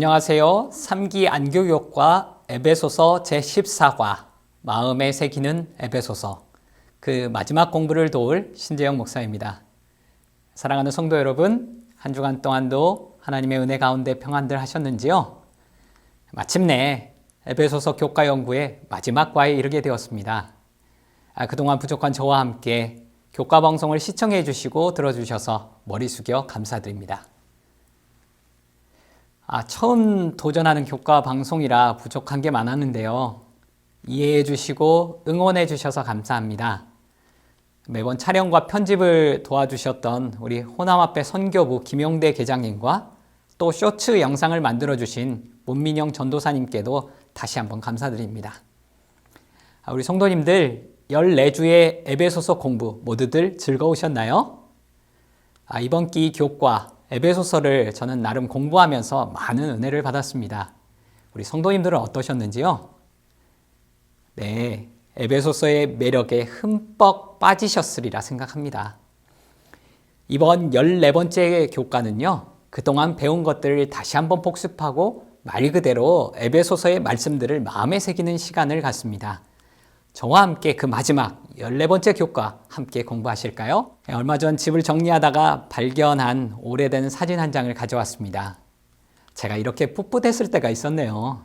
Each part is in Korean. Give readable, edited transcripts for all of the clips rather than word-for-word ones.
안녕하세요. 3기 안교교과 에베소서 제14과 마음에 새기는 에베소서 그 마지막 공부를 도울 신재영 목사입니다. 사랑하는 성도 여러분, 한 주간 동안도 하나님의 은혜 가운데 평안들 하셨는지요? 마침내 에베소서 교과 연구의 마지막 과에 이르게 되었습니다. 그동안 부족한 저와 함께 교과 방송을 시청해 주시고 들어주셔서 머리 숙여 감사드립니다. 처음 도전하는 교과 방송이라 부족한 게 많았는데요. 이해해 주시고 응원해 주셔서 감사합니다. 매번 촬영과 편집을 도와주셨던 우리 호남 앞에 선교부 김용대 계장님과 또 쇼츠 영상을 만들어 주신 문민영 전도사님께도 다시 한번 감사드립니다. 우리 성도님들 14주의 에베소서 공부 모두들 즐거우셨나요? 이번 기 교과 에베소서를 저는 나름 공부하면서 많은 은혜를 받았습니다. 우리 성도님들은 어떠셨는지요? 네, 에베소서의 매력에 흠뻑 빠지셨으리라 생각합니다. 이번 14번째 교과는요, 그동안 배운 것들을 다시 한번 복습하고 말 그대로 에베소서의 말씀들을 마음에 새기는 시간을 갖습니다. 저와 함께 그 마지막 14번째 교과 함께 공부하실까요? 얼마 전 집을 정리하다가 발견한 오래된 사진 한 장을 가져왔습니다. 제가 이렇게 풋풋했을 때가 있었네요.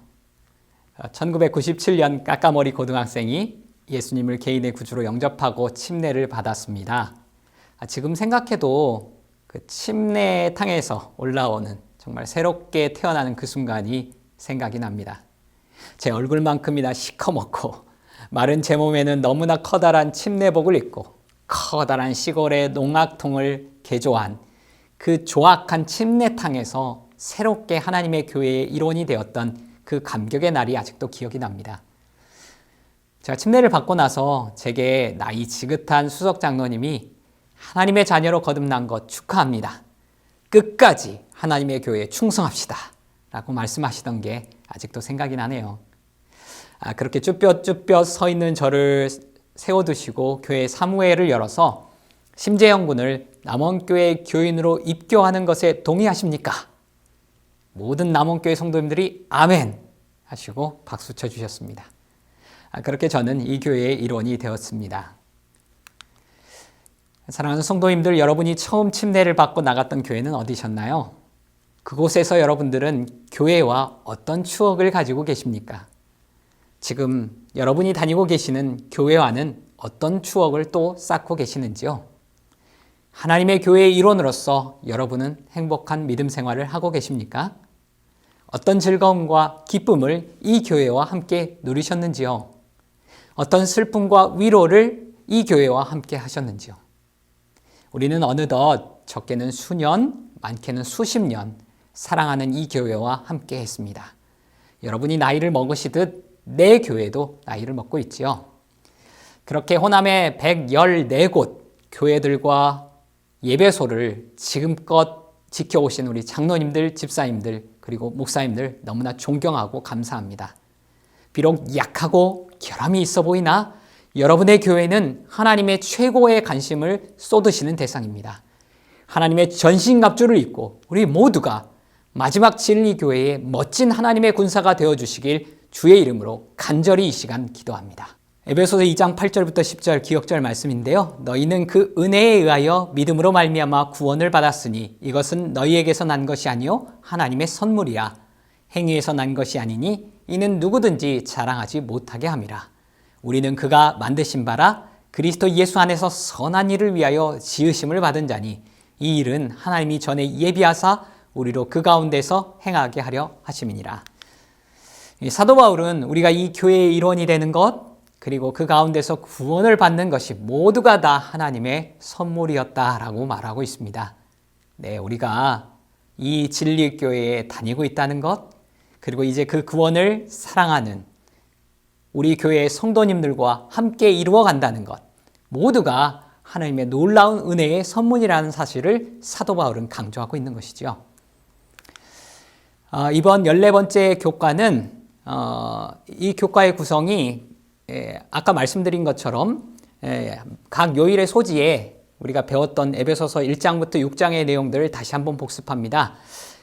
1997년 까까머리 고등학생이 예수님을 개인의 구주로 영접하고 침례를 받았습니다. 지금 생각해도 그 침례탕에서 올라오는 정말 새롭게 태어나는 그 순간이 생각이 납니다. 제 얼굴만큼이나 시커멓고 마른 제 몸에는 너무나 커다란 침례복을 입고 커다란 시골의 농악통을 개조한 그 조악한 침례탕에서 새롭게 하나님의 교회의 일원이 되었던 그 감격의 날이 아직도 기억이 납니다. 제가 침례를 받고 나서 제게 나이 지긋한 수석 장로님이 하나님의 자녀로 거듭난 것 축하합니다. 끝까지 하나님의 교회에 충성합시다 라고 말씀하시던 게 아직도 생각이 나네요. 그렇게 쭈뼛쭈뼛 서 있는 저를 세워두시고 교회 사무회를 열어서 심재영 군을 남원교회 교인으로 입교하는 것에 동의하십니까? 모든 남원교회 성도님들이 아멘 하시고 박수 쳐주셨습니다. 그렇게 저는 이 교회의 일원이 되었습니다. 사랑하는 성도님들, 여러분이 처음 침례를 받고 나갔던 교회는 어디셨나요? 그곳에서 여러분들은 교회와 어떤 추억을 가지고 계십니까? 지금 여러분이 다니고 계시는 교회와는 어떤 추억을 또 쌓고 계시는지요? 하나님의 교회의 일원으로서 여러분은 행복한 믿음 생활을 하고 계십니까? 어떤 즐거움과 기쁨을 이 교회와 함께 누리셨는지요? 어떤 슬픔과 위로를 이 교회와 함께 하셨는지요? 우리는 어느덧 적게는 수년, 많게는 수십 년 사랑하는 이 교회와 함께 했습니다. 여러분이 나이를 먹으시듯 내 교회도 나이를 먹고 있지요. 그렇게 호남의 114곳 교회들과 예배소를 지금껏 지켜오신 우리 장로님들, 집사님들, 그리고 목사님들 너무나 존경하고 감사합니다. 비록 약하고 결함이 있어 보이나 여러분의 교회는 하나님의 최고의 관심을 쏟으시는 대상입니다. 하나님의 전신갑주를 입고 우리 모두가 마지막 진리교회의 멋진 하나님의 군사가 되어주시길 주의 이름으로 간절히 이 시간 기도합니다. 에베소서 2장 8절부터 10절 기억절 말씀인데요. 너희는 그 은혜에 의하여 믿음으로 말미암아 구원을 받았으니 이것은 너희에게서 난 것이 아니요 하나님의 선물이야. 행위에서 난 것이 아니니 이는 누구든지 자랑하지 못하게 함이라. 우리는 그가 만드신 바라 그리스도 예수 안에서 선한 일을 위하여 지으심을 받은 자니 이 일은 하나님이 전에 예비하사 우리로 그 가운데서 행하게 하려 하심이니라. 사도 바울은 우리가 이 교회의 일원이 되는 것, 그리고 그 가운데서 구원을 받는 것이 모두가 다 하나님의 선물이었다라고 말하고 있습니다. 네, 우리가 이 진리교회에 다니고 있다는 것, 그리고 이제 그 구원을 사랑하는 우리 교회의 성도님들과 함께 이루어 간다는 것, 모두가 하나님의 놀라운 은혜의 선물이라는 사실을 사도 바울은 강조하고 있는 것이죠. 이번 14번째 교과는 이 교과의 구성이 아까 말씀드린 것처럼 각 요일의 소지에 우리가 배웠던 에베소서 1장부터 6장의 내용들을 다시 한번 복습합니다.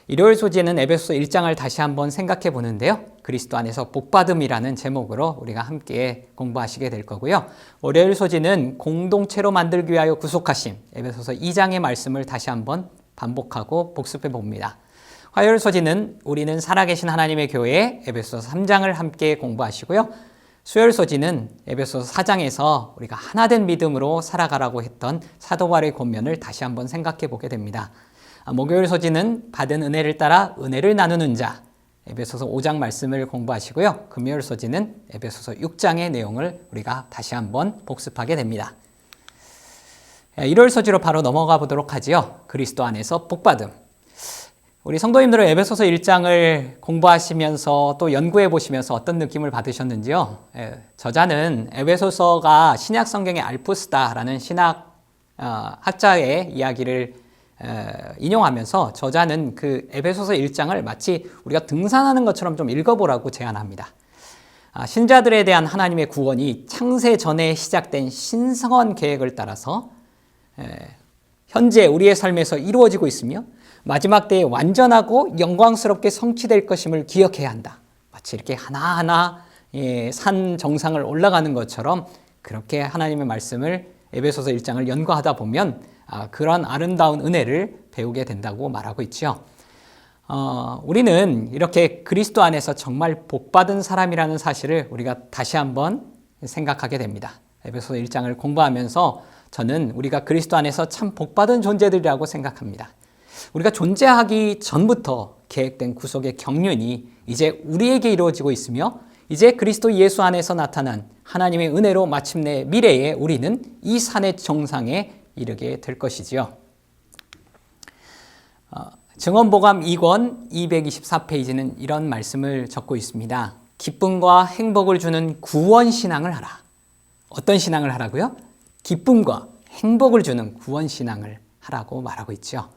일요일 소재는 에베소서 1장을 다시 한번 생각해 보는데요. 그리스도 안에서 복받음이라는 제목으로 우리가 함께 공부하시게 될 거고요. 월요일 소재는 공동체로 만들기 위하여 구속하심, 에베소서 2장의 말씀을 다시 한번 반복하고 복습해 봅니다. 화요일 소재는 우리는 살아계신 하나님의 교회, 에베소서 3장을 함께 공부하시고요. 수요일 소재는 에베소서 4장에서 우리가 하나된 믿음으로 살아가라고 했던 사도 바울의 권면을 다시 한번 생각해 보게 됩니다. 목요일 소재는 받은 은혜를 따라 은혜를 나누는 자, 에베소서 5장 말씀을 공부하시고요. 금요일 소재는 에베소서 6장의 내용을 우리가 다시 한번 복습하게 됩니다. 일요일 소재로 바로 넘어가 보도록 하지요. 그리스도 안에서 복받음. 우리 성도님들은 에베소서 1장을 공부하시면서 또 연구해 보시면서 어떤 느낌을 받으셨는지요? 저자는 에베소서가 신약 성경의 알푸스다라는 신학 학자의 이야기를 인용하면서 저자는 그 에베소서 1장을 마치 우리가 등산하는 것처럼 좀 읽어보라고 제안합니다. 신자들에 대한 하나님의 구원이 창세 전에 시작된 신성한 계획을 따라서 현재 우리의 삶에서 이루어지고 있으며 마지막 때에 완전하고 영광스럽게 성취될 것임을 기억해야 한다. 마치 이렇게 하나하나 산 정상을 올라가는 것처럼 그렇게 하나님의 말씀을 에베소서 1장을 연구하다 보면 그런 아름다운 은혜를 배우게 된다고 말하고 있죠. 우리는 이렇게 그리스도 안에서 정말 복받은 사람이라는 사실을 우리가 다시 한번 생각하게 됩니다. 에베소서 1장을 공부하면서 저는 우리가 그리스도 안에서 참 복받은 존재들이라고 생각합니다. 우리가 존재하기 전부터 계획된 구속의 경륜이 이제 우리에게 이루어지고 있으며 이제 그리스도 예수 안에서 나타난 하나님의 은혜로 마침내 미래에 우리는 이 산의 정상에 이르게 될 것이지요. 증언보감 2권 224페이지는 이런 말씀을 적고 있습니다. 기쁨과 행복을 주는 구원신앙을 하라. 어떤 신앙을 하라고요? 기쁨과 행복을 주는 구원신앙을 하라고 말하고 있죠.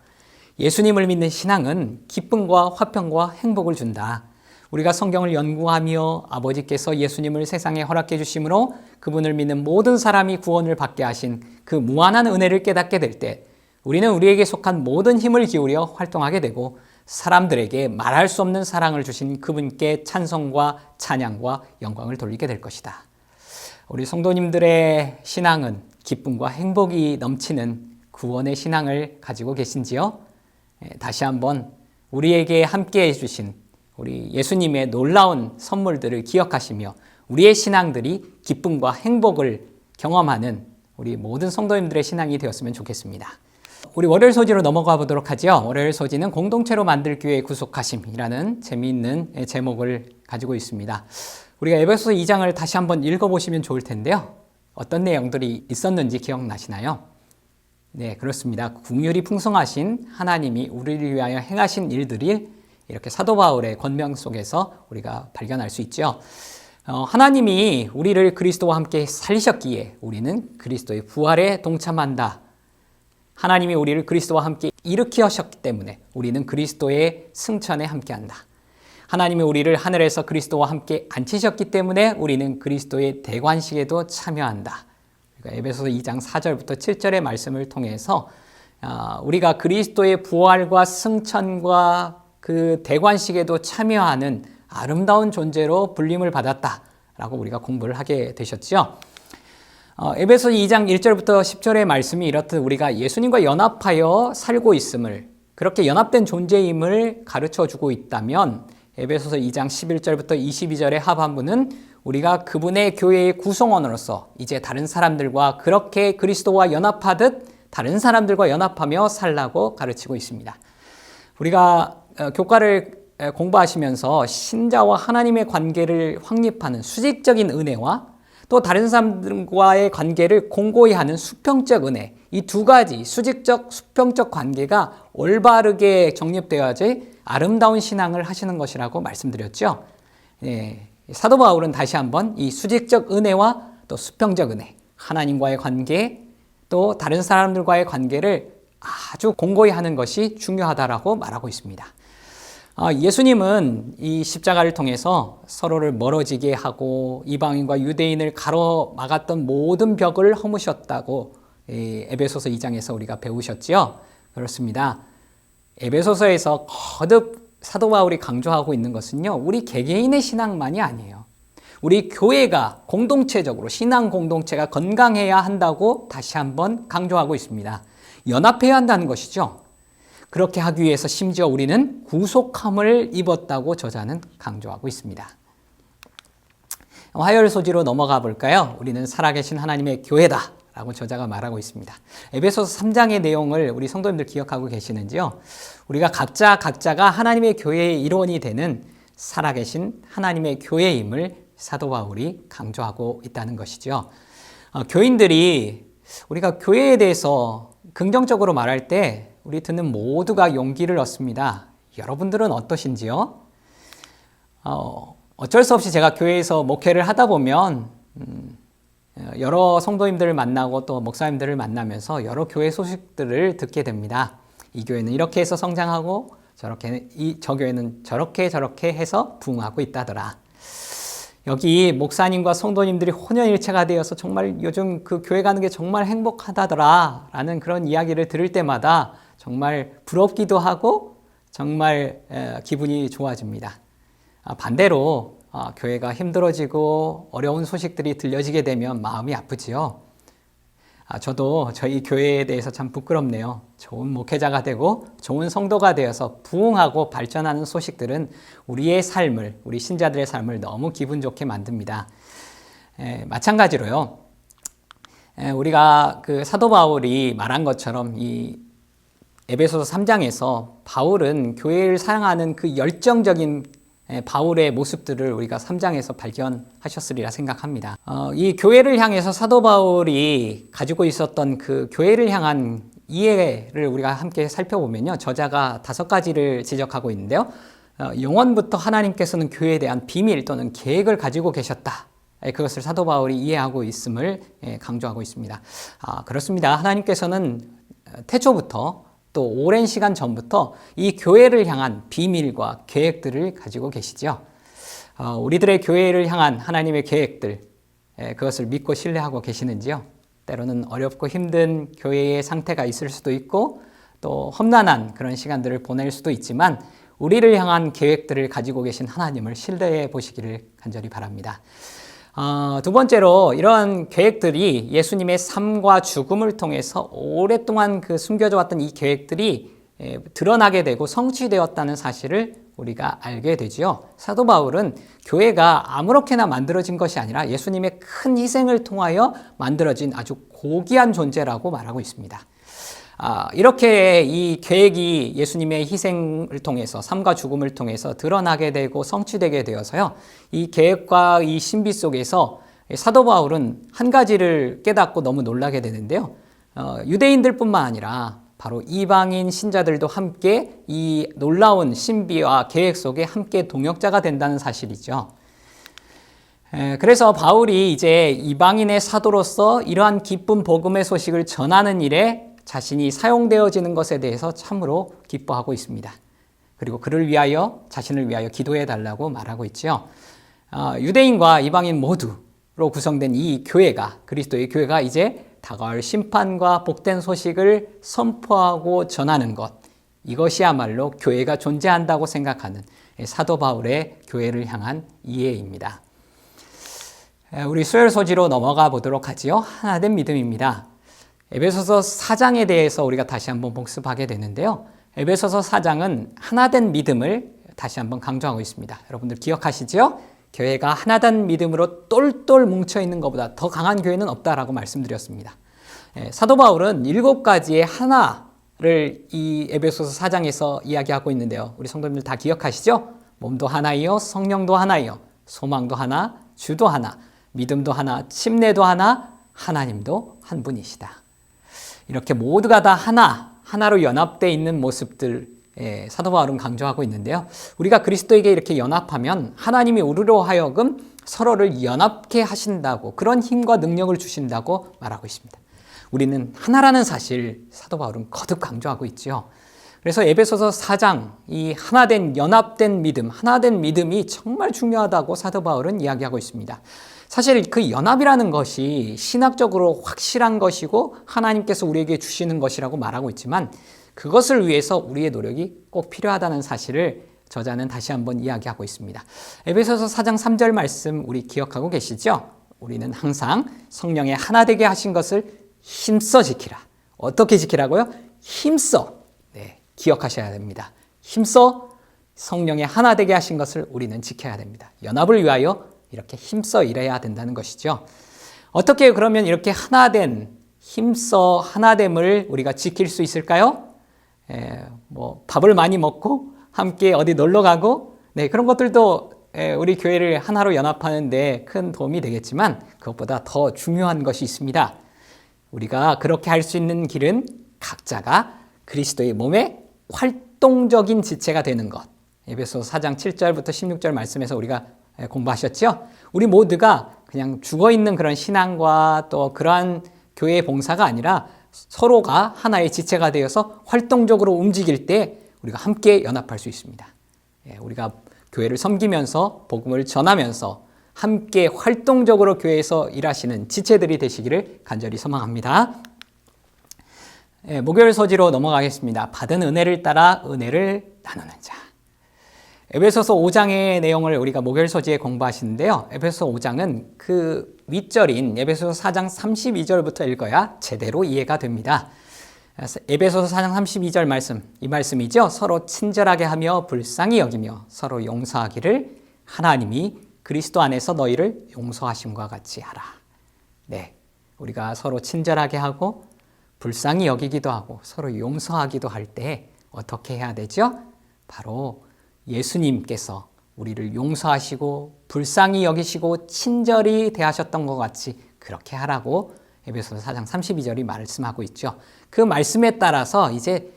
예수님을 믿는 신앙은 기쁨과 화평과 행복을 준다. 우리가 성경을 연구하며 아버지께서 예수님을 세상에 허락해 주심으로 그분을 믿는 모든 사람이 구원을 받게 하신 그 무한한 은혜를 깨닫게 될 때 우리는 우리에게 속한 모든 힘을 기울여 활동하게 되고 사람들에게 말할 수 없는 사랑을 주신 그분께 찬송과 찬양과 영광을 돌리게 될 것이다. 우리 성도님들의 신앙은 기쁨과 행복이 넘치는 구원의 신앙을 가지고 계신지요? 다시 한번 우리에게 함께 해주신 우리 예수님의 놀라운 선물들을 기억하시며 우리의 신앙들이 기쁨과 행복을 경험하는 우리 모든 성도님들의 신앙이 되었으면 좋겠습니다. 우리 월요일 소지로 넘어가 보도록 하죠. 월요일 소지는 공동체로 만들 교회의 구속하심이라는 재미있는 제목을 가지고 있습니다. 우리가 에베소서 2장을 다시 한번 읽어보시면 좋을 텐데요. 어떤 내용들이 있었는지 기억나시나요? 네, 그렇습니다. 긍휼이 풍성하신 하나님이 우리를 위하여 행하신 일들이 이렇게 사도 바울의 권명 속에서 우리가 발견할 수 있죠. 하나님이 우리를 그리스도와 함께 살리셨기에 우리는 그리스도의 부활에 동참한다. 하나님이 우리를 그리스도와 함께 일으키셨기 때문에 우리는 그리스도의 승천에 함께한다. 하나님이 우리를 하늘에서 그리스도와 함께 앉히셨기 때문에 우리는 그리스도의 대관식에도 참여한다. 그러니까 에베소서 2장 4절부터 7절의 말씀을 통해서 우리가 그리스도의 부활과 승천과 그 대관식에도 참여하는 아름다운 존재로 불림을 받았다라고 우리가 공부를 하게 되셨죠. 에베소서 2장 1절부터 10절의 말씀이 이렇듯 우리가 예수님과 연합하여 살고 있음을, 그렇게 연합된 존재임을 가르쳐주고 있다면 에베소서 2장 11절부터 22절의 하반부는 우리가 그분의 교회의 구성원으로서 이제 다른 사람들과 그렇게 그리스도와 연합하듯 다른 사람들과 연합하며 살라고 가르치고 있습니다. 우리가 교과를 공부하시면서 신자와 하나님의 관계를 확립하는 수직적인 은혜와 또 다른 사람들과의 관계를 공고히 하는 수평적 은혜, 이 두 가지 수직적, 수평적 관계가 올바르게 정립되어야지 아름다운 신앙을 하시는 것이라고 말씀드렸죠. 사도 바울은 다시 한번 이 수직적 은혜와 또 수평적 은혜, 하나님과의 관계, 또 다른 사람들과의 관계를 아주 공고히 하는 것이 중요하다라고 말하고 있습니다. 예수님은 이 십자가를 통해서 서로를 멀어지게 하고 이방인과 유대인을 가로막았던 모든 벽을 허무셨다고 에베소서 2장에서 우리가 배우셨지요. 그렇습니다. 에베소서에서 거듭 사도 바울이 강조하고 있는 것은요, 우리 개개인의 신앙만이 아니에요. 우리 교회가 공동체적으로 신앙 공동체가 건강해야 한다고 다시 한번 강조하고 있습니다. 연합해야 한다는 것이죠. 그렇게 하기 위해서 심지어 우리는 구속함을 입었다고 저자는 강조하고 있습니다. 화요일 소지로 넘어가 볼까요? 우리는 살아계신 하나님의 교회다 라고 저자가 말하고 있습니다. 에베소서 3장의 내용을 우리 성도님들 기억하고 계시는지요? 우리가 각자가 하나님의 교회의 일원이 되는 살아계신 하나님의 교회임을 사도 바울이 강조하고 있다는 것이죠. 교인들이 우리가 교회에 대해서 긍정적으로 말할 때 우리 듣는 모두가 용기를 얻습니다. 여러분들은 어떠신지요? 어쩔 수 없이 제가 교회에서 목회를 하다 보면 여러 성도님들을 만나고 또 목사님들을 만나면서 여러 교회 소식들을 듣게 됩니다. 이 교회는 이렇게 해서 성장하고 저 교회는 저렇게 해서 부흥하고 있다더라. 여기 목사님과 성도님들이 혼연일체가 되어서 정말 요즘 그 교회 가는 게 정말 행복하다더라 라는 그런 이야기를 들을 때마다 정말 부럽기도 하고 정말 기분이 좋아집니다. 반대로 교회가 힘들어지고 어려운 소식들이 들려지게 되면 마음이 아프지요. 저도 저희 교회에 대해서 참 부끄럽네요. 좋은 목회자가 되고 좋은 성도가 되어서 부흥하고 발전하는 소식들은 우리의 삶을, 우리 신자들의 삶을 너무 기분 좋게 만듭니다. 마찬가지로요. 우리가 그 사도 바울이 말한 것처럼 이 에베소서 3장에서 바울은 교회를 사랑하는 그 열정적인 바울의 모습들을 우리가 3장에서 발견하셨으리라 생각합니다. 이 교회를 향해서 사도 바울이 가지고 있었던 그 교회를 향한 이해를 우리가 함께 살펴보면요. 저자가 5가지를 지적하고 있는데요. 영원부터 하나님께서는 교회에 대한 비밀 또는 계획을 가지고 계셨다. 그것을 사도 바울이 이해하고 있음을 강조하고 있습니다. 그렇습니다. 하나님께서는 태초부터 또 오랜 시간 전부터 이 교회를 향한 비밀과 계획들을 가지고 계시죠. 우리들의 교회를 향한 하나님의 계획들, 그것을 믿고 신뢰하고 계시는지요? 때로는 어렵고 힘든 교회의 상태가 있을 수도 있고 또 험난한 그런 시간들을 보낼 수도 있지만 우리를 향한 계획들을 가지고 계신 하나님을 신뢰해 보시기를 간절히 바랍니다. 두 번째로 이런 계획들이 예수님의 삶과 죽음을 통해서 오랫동안 그 숨겨져 왔던 이 계획들이 드러나게 되고 성취되었다는 사실을 우리가 알게 되지요. 사도 바울은 교회가 아무렇게나 만들어진 것이 아니라 예수님의 큰 희생을 통하여 만들어진 아주 고귀한 존재라고 말하고 있습니다. 이렇게 이 계획이 예수님의 희생을 통해서 삶과 죽음을 통해서 드러나게 되고 성취되게 되어서요. 이 계획과 이 신비 속에서 사도 바울은 한 가지를 깨닫고 너무 놀라게 되는데요. 유대인들뿐만 아니라 바로 이방인 신자들도 함께 이 놀라운 신비와 계획 속에 함께 동역자가 된다는 사실이죠. 그래서 바울이 이제 이방인의 사도로서 이러한 기쁜 복음의 소식을 전하는 일에 자신이 사용되어지는 것에 대해서 참으로 기뻐하고 있습니다. 그리고 그를 위하여, 자신을 위하여 기도해 달라고 말하고 있죠. 유대인과 이방인 모두로 구성된 이 교회가, 그리스도의 교회가 이제 다가올 심판과 복된 소식을 선포하고 전하는 것, 이것이야말로 교회가 존재한다고 생각하는 사도 바울의 교회를 향한 이해입니다. 우리 수요일 소지로 넘어가 보도록 하지요. 하나된 믿음입니다. 에베소서 4장에 대해서 우리가 다시 한번 복습하게 되는데요. 에베소서 4장은 하나된 믿음을 다시 한번 강조하고 있습니다. 여러분들 기억하시죠? 교회가 하나된 믿음으로 똘똘 뭉쳐있는 것보다 더 강한 교회는 없다라고 말씀드렸습니다. 사도 바울은 7가지의 하나를 이 에베소서 4장에서 이야기하고 있는데요. 우리 성도님들 다 기억하시죠? 몸도 하나이요, 성령도 하나이요, 소망도 하나, 주도 하나, 믿음도 하나, 침례도 하나, 하나님도 한 분이시다. 이렇게 모두가 다 하나로 연합되어 있는 모습들 사도 바울은 강조하고 있는데요. 우리가 그리스도에게 이렇게 연합하면 하나님이 우리로 하여금 서로를 연합케 하신다고, 그런 힘과 능력을 주신다고 말하고 있습니다. 우리는 하나라는 사실 사도 바울은 거듭 강조하고 있죠. 그래서 에베소서 4장 이 하나된 연합된 믿음, 하나된 믿음이 정말 중요하다고 사도 바울은 이야기하고 있습니다. 사실 그 연합이라는 것이 신학적으로 확실한 것이고 하나님께서 우리에게 주시는 것이라고 말하고 있지만 그것을 위해서 우리의 노력이 꼭 필요하다는 사실을 저자는 다시 한번 이야기하고 있습니다. 에베소서 4장 3절 말씀 우리 기억하고 계시죠? 우리는 항상 성령의 하나 되게 하신 것을 힘써 지키라. 어떻게 지키라고요? 힘써. 네, 기억하셔야 됩니다. 힘써 성령의 하나 되게 하신 것을 우리는 지켜야 됩니다. 연합을 위하여 이렇게 힘써 일해야 된다는 것이죠. 어떻게 그러면 이렇게 하나된 힘써 하나됨을 우리가 지킬 수 있을까요? 밥을 많이 먹고 함께 어디 놀러 가고 그런 것들도 우리 교회를 하나로 연합하는 데 큰 도움이 되겠지만 그것보다 더 중요한 것이 있습니다. 우리가 그렇게 할 수 있는 길은 각자가 그리스도의 몸의 활동적인 지체가 되는 것. 에베소서 4장 7절부터 16절 말씀에서 우리가 공부하셨죠? 우리 모두가 그냥 죽어있는 그런 신앙과 또 그러한 교회의 봉사가 아니라 서로가 하나의 지체가 되어서 활동적으로 움직일 때 우리가 함께 연합할 수 있습니다. 우리가 교회를 섬기면서 복음을 전하면서 함께 활동적으로 교회에서 일하시는 지체들이 되시기를 간절히 소망합니다. 목요일 소지로 넘어가겠습니다. 받은 은혜를 따라 은혜를 나누는 자. 에베소서 5장의 내용을 우리가 목요일 소지에 공부하시는데요. 에베소서 5장은 그 윗절인 에베소서 4장 32절부터 읽어야 제대로 이해가 됩니다. 에베소서 4장 32절 말씀, 이 말씀이죠. 서로 친절하게 하며 불쌍히 여기며 서로 용서하기를 하나님이 그리스도 안에서 너희를 용서하심과 같이 하라. 네, 우리가 서로 친절하게 하고 불쌍히 여기기도 하고 서로 용서하기도 할 때 어떻게 해야 되죠? 바로 예수님께서 우리를 용서하시고 불쌍히 여기시고 친절히 대하셨던 것 같이 그렇게 하라고 에베소서 4장 32절이 말씀하고 있죠. 그 말씀에 따라서 이제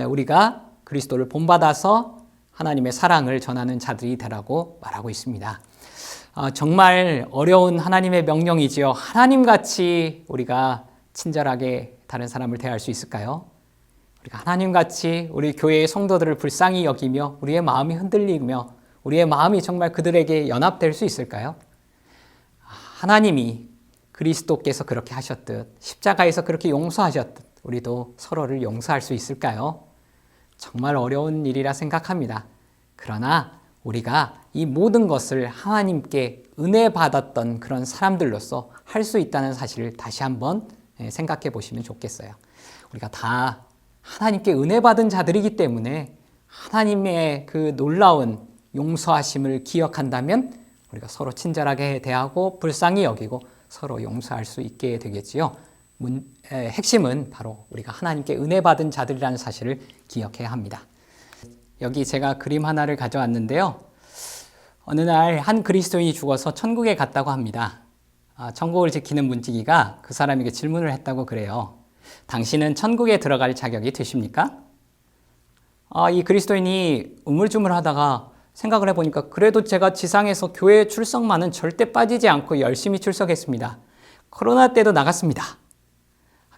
우리가 그리스도를 본받아서 하나님의 사랑을 전하는 자들이 되라고 말하고 있습니다. 정말 어려운 하나님의 명령이지요. 하나님같이 우리가 친절하게 다른 사람을 대할 수 있을까요? 우리가 하나님같이 우리 교회의 성도들을 불쌍히 여기며 우리의 마음이 흔들리며 우리의 마음이 정말 그들에게 연합될 수 있을까요? 하나님이 그리스도께서 그렇게 하셨듯 십자가에서 그렇게 용서하셨듯 우리도 서로를 용서할 수 있을까요? 정말 어려운 일이라 생각합니다. 그러나 우리가 이 모든 것을 하나님께 은혜 받았던 그런 사람들로서 할 수 있다는 사실을 다시 한번 생각해 보시면 좋겠어요. 우리가 다 하나님께 은혜 받은 자들이기 때문에 하나님의 그 놀라운 용서하심을 기억한다면 우리가 서로 친절하게 대하고 불쌍히 여기고 서로 용서할 수 있게 되겠지요. 핵심은 바로 우리가 하나님께 은혜 받은 자들이라는 사실을 기억해야 합니다. 여기 제가 그림 하나를 가져왔는데요. 어느 날 한 그리스도인이 죽어서 천국에 갔다고 합니다. 천국을 지키는 문지기가 그 사람에게 질문을 했다고 그래요. 당신은 천국에 들어갈 자격이 되십니까? 이 그리스도인이 우물쭈물하다가 생각을 해보니까 그래도 제가 지상에서 교회 출석만은 절대 빠지지 않고 열심히 출석했습니다. 코로나 때도 나갔습니다.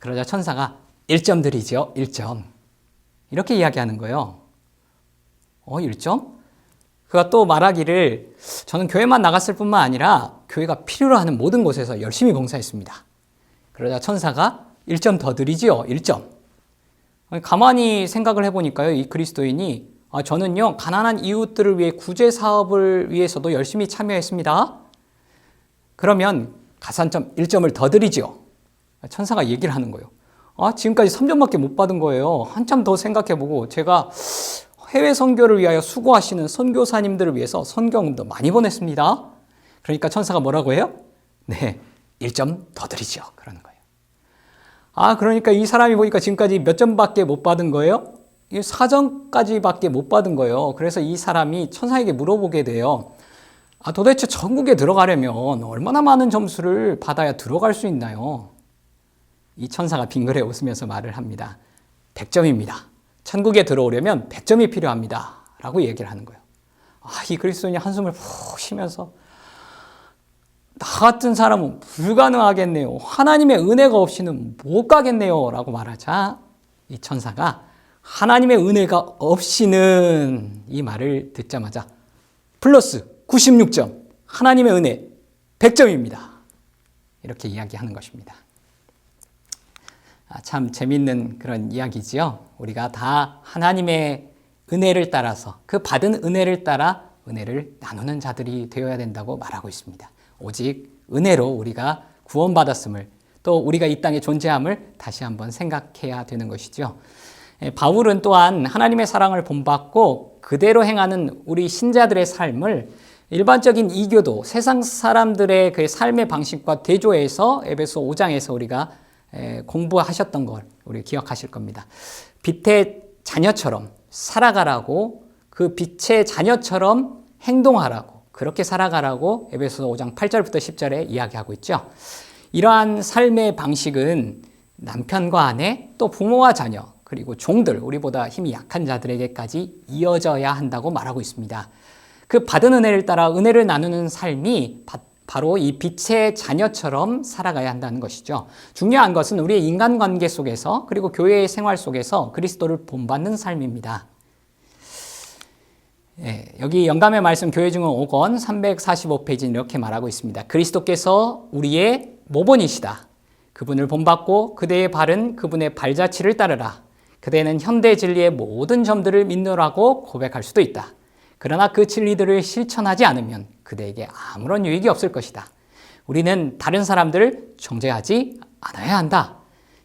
그러자 천사가 1점 드리죠. 1점. 이렇게 이야기하는 거예요. 1점? 그가 또 말하기를 저는 교회만 나갔을 뿐만 아니라 교회가 필요로 하는 모든 곳에서 열심히 봉사했습니다. 그러자 천사가 1점 더 드리지요. 1점. 가만히 생각을 해보니까요. 이 그리스도인이 저는요. 가난한 이웃들을 위해 구제 사업을 위해서도 열심히 참여했습니다. 그러면 가산점 1점을 더 드리죠. 천사가 얘기를 하는 거예요. 지금까지 3점밖에 못 받은 거예요. 한참 더 생각해보고 제가 해외 선교를 위하여 수고하시는 선교사님들을 위해서 선교금도 많이 보냈습니다. 그러니까 천사가 뭐라고 해요? 네, 1점 더 드리죠. 그러는 거예요. 그러니까 이 사람이 보니까 지금까지 몇 점밖에 못 받은 거예요? 4점까지밖에 못 받은 거예요. 그래서 이 사람이 천사에게 물어보게 돼요. 도대체 천국에 들어가려면 얼마나 많은 점수를 받아야 들어갈 수 있나요? 이 천사가 빙그레 웃으면서 말을 합니다. 100점입니다. 천국에 들어오려면 100점이 필요합니다. 라고 얘기를 하는 거예요. 이 그리스도인이 한숨을 푹 쉬면서 나 같은 사람은 불가능하겠네요. 하나님의 은혜가 없이는 못 가겠네요. 라고 말하자 이 천사가 하나님의 은혜가 없이는 이 말을 듣자마자 플러스 96점 하나님의 은혜 100점입니다. 이렇게 이야기하는 것입니다. 참 재밌는 그런 이야기지요. 우리가 다 하나님의 은혜를 따라서 그 받은 은혜를 따라 은혜를 나누는 자들이 되어야 된다고 말하고 있습니다. 오직 은혜로 우리가 구원받았음을 또 우리가 이 땅에 존재함을 다시 한번 생각해야 되는 것이죠. 바울은 또한 하나님의 사랑을 본받고 그대로 행하는 우리 신자들의 삶을 일반적인 이교도 세상 사람들의 그 삶의 방식과 대조해서 에베소 5장에서 우리가 공부하셨던 걸 우리 기억하실 겁니다. 빛의 자녀처럼 살아가라고, 그 빛의 자녀처럼 행동하라고, 그렇게 살아가라고 에베소 5장 8절부터 10절에 이야기하고 있죠. 이러한 삶의 방식은 남편과 아내, 또 부모와 자녀, 그리고 종들, 우리보다 힘이 약한 자들에게까지 이어져야 한다고 말하고 있습니다. 그 받은 은혜를 따라 은혜를 나누는 삶이 바로 이 빛의 자녀처럼 살아가야 한다는 것이죠. 중요한 것은 우리의 인간관계 속에서 그리고 교회의 생활 속에서 그리스도를 본받는 삶입니다. 여기 영감의 말씀 교회증언 5권 345페이지는 이렇게 말하고 있습니다. 그리스도께서 우리의 모본이시다. 그분을 본받고 그대의 발은 그분의 발자취를 따르라. 그대는 현대 진리의 모든 점들을 믿노라고 고백할 수도 있다. 그러나 그 진리들을 실천하지 않으면 그대에게 아무런 유익이 없을 것이다. 우리는 다른 사람들을 정죄하지 않아야 한다.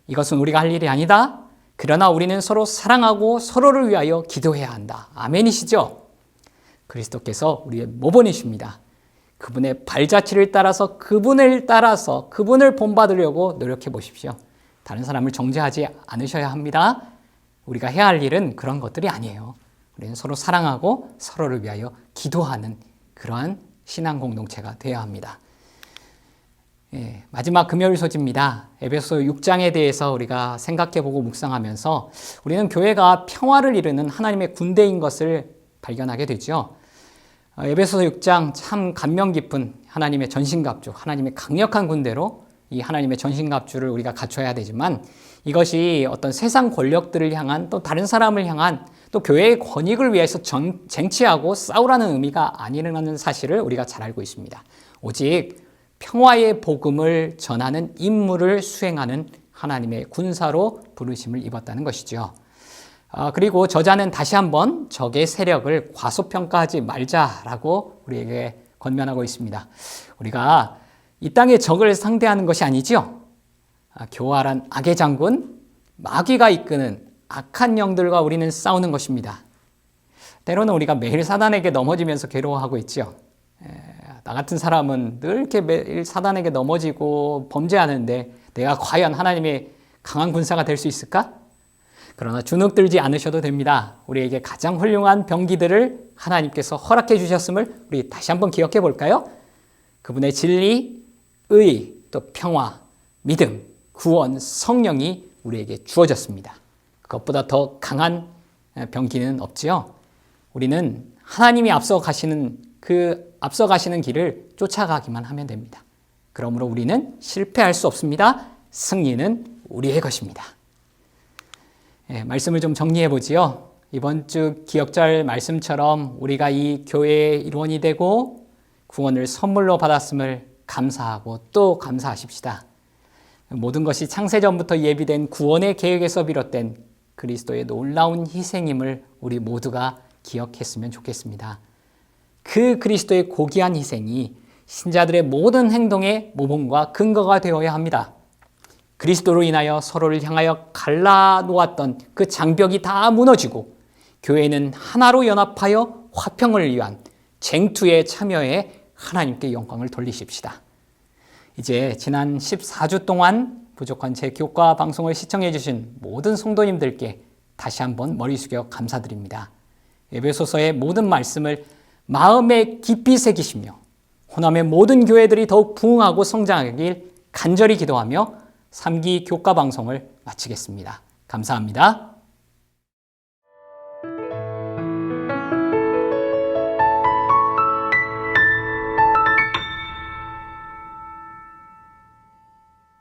이것은 우리가 할 일이 아니다. 그러나 우리는 서로 사랑하고 서로를 위하여 기도해야 한다. 아멘이시죠? 그리스도께서 우리의 모본이십니다. 그분의 발자취를 따라서 그분을 본받으려고 노력해 보십시오. 다른 사람을 정죄하지 않으셔야 합니다. 우리가 해야 할 일은 그런 것들이 아니에요. 우리는 서로 사랑하고 서로를 위하여 기도하는 그러한 신앙 공동체가 되어야 합니다. 마지막 금요일 소지입니다. 에베소 6장에 대해서 우리가 생각해보고 묵상하면서 우리는 교회가 평화를 이루는 하나님의 군대인 것을 발견하게 되죠. 에베소 6장 참 감명 깊은 하나님의 전신갑주, 하나님의 강력한 군대로 이 하나님의 전신갑주를 우리가 갖춰야 되지만 이것이 어떤 세상 권력들을 향한 또 다른 사람을 향한 또 교회의 권익을 위해서 쟁취하고 싸우라는 의미가 아니라는 사실을 우리가 잘 알고 있습니다. 오직 평화의 복음을 전하는 임무를 수행하는 하나님의 군사로 부르심을 입었다는 것이죠. 그리고 저자는 다시 한번 적의 세력을 과소평가하지 말자라고 우리에게 권면하고 있습니다. 우리가 이 땅의 적을 상대하는 것이 아니죠. 교활한 악의 장군, 마귀가 이끄는 악한 영들과 우리는 싸우는 것입니다. 때로는 우리가 매일 사단에게 넘어지면서 괴로워하고 있죠. 나 같은 사람은 늘 이렇게 매일 사단에게 넘어지고 범죄하는데 내가 과연 하나님의 강한 군사가 될 수 있을까? 그러나 주눅들지 않으셔도 됩니다. 우리에게 가장 훌륭한 병기들을 하나님께서 허락해 주셨음을 우리 다시 한번 기억해 볼까요? 그분의 진리, 의, 또 평화, 믿음, 구원, 성령이 우리에게 주어졌습니다. 그것보다 더 강한 병기는 없지요. 우리는 하나님이 앞서 가시는 길을 쫓아가기만 하면 됩니다. 그러므로 우리는 실패할 수 없습니다. 승리는 우리의 것입니다. 말씀을 좀 정리해 보지요. 이번 주 기억절 말씀처럼 우리가 이 교회의 일원이 되고 구원을 선물로 받았음을 감사하고 또 감사하십시다. 모든 것이 창세전부터 예비된 구원의 계획에서 비롯된 그리스도의 놀라운 희생임을 우리 모두가 기억했으면 좋겠습니다. 그 그리스도의 고귀한 희생이 신자들의 모든 행동의 모범과 근거가 되어야 합니다. 그리스도로 인하여 서로를 향하여 갈라놓았던 그 장벽이 다 무너지고 교회는 하나로 연합하여 화평을 위한 쟁투에 참여해 하나님께 영광을 돌리십시다. 이제 지난 14주 동안 부족한 제 교과 방송을 시청해 주신 모든 성도님들께 다시 한번 머리 숙여 감사드립니다. 에베소서의 모든 말씀을 마음에 깊이 새기시며 호남의 모든 교회들이 더욱 부흥하고 성장하길 간절히 기도하며 3기 교과 방송을 마치겠습니다. 감사합니다.